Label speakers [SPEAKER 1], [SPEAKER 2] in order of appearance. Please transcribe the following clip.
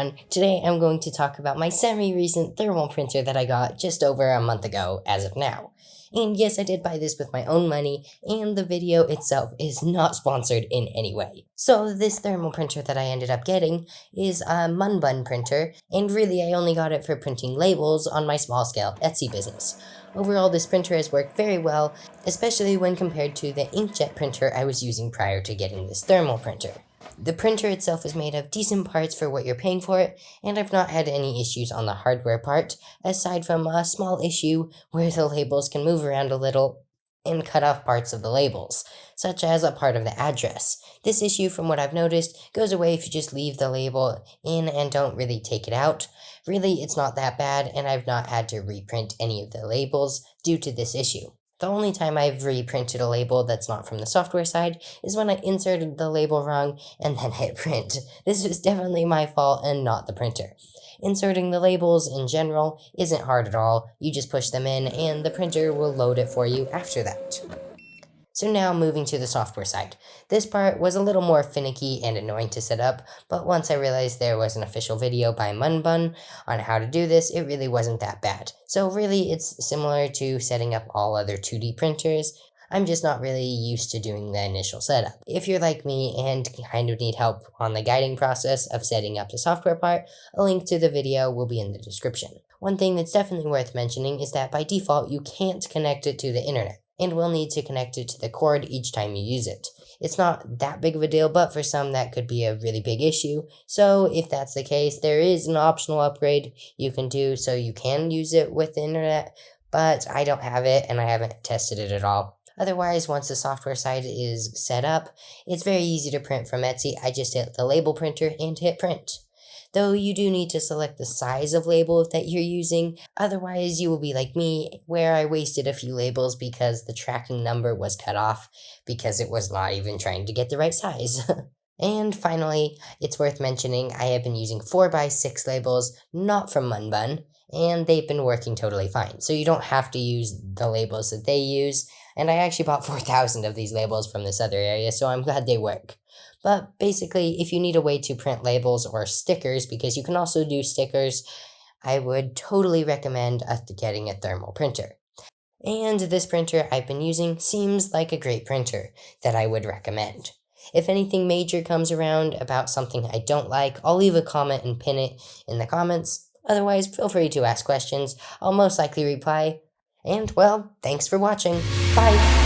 [SPEAKER 1] everyone. Today I'm going to talk about my semi-recent thermal printer that I got just over a month ago as of now. And yes, I did buy this with my own money, and the video itself is not sponsored in any way. So this thermal printer that I ended up getting is a Munbyn printer, and really I only got it for printing labels on my small-scale Etsy business. Overall, this printer has worked very well, especially when compared to the inkjet printer I was using prior to getting this thermal printer. The printer itself is made of decent parts for what you're paying for it, and I've not had any issues on the hardware part, aside from a small issue where the labels can move around a little and cut off parts of the labels, such as a part of the address. This issue, from what I've noticed, goes away if you just leave the label in and don't really take it out. Really, it's not that bad, and I've not had to reprint any of the labels due to this issue. The only time I've reprinted a label that's not from the software side is when I inserted the label wrong and then hit print. This was definitely my fault and not the printer. Inserting the labels in general isn't hard at all. You just push them in and the printer will load it for you after that. So now moving to the software side. This part was a little more finicky and annoying to set up, but once I realized there was an official video by Munbyn on how to do this, it really wasn't that bad. So really it's similar to setting up all other 2D printers. I'm just not really used to doing the initial setup. If you're like me and kind of need help on the guiding process of setting up the software part, a link to the video will be in the description. One thing that's definitely worth mentioning is that by default you can't connect it to the internet, and will need to connect it to the cord each time you use it. It's not that big of a deal, but for some that could be a really big issue, so if that's the case, there is an optional upgrade you can do so you can use it with the internet, but I don't have it and I haven't tested it at all. Otherwise, once the software side is set up, it's very easy to print from Etsy. I just hit the label printer and hit print. Though you do need to select the size of label that you're using, otherwise you will be like me, where I wasted a few labels because the tracking number was cut off because it was not even trying to get the right size. And finally, it's worth mentioning I have been using 4x6 labels, not from Munbyn, and they've been working totally fine. So you don't have to use the labels that they use, and I actually bought 4,000 of these labels from this other area, so I'm glad they work. But basically, if you need a way to print labels or stickers, because you can also do stickers, I would totally recommend getting a thermal printer. And this printer I've been using seems like a great printer that I would recommend. If anything major comes around about something I don't like, I'll leave a comment and pin it in the comments. Otherwise, feel free to ask questions. I'll most likely reply. And, well, thanks for watching. Bye!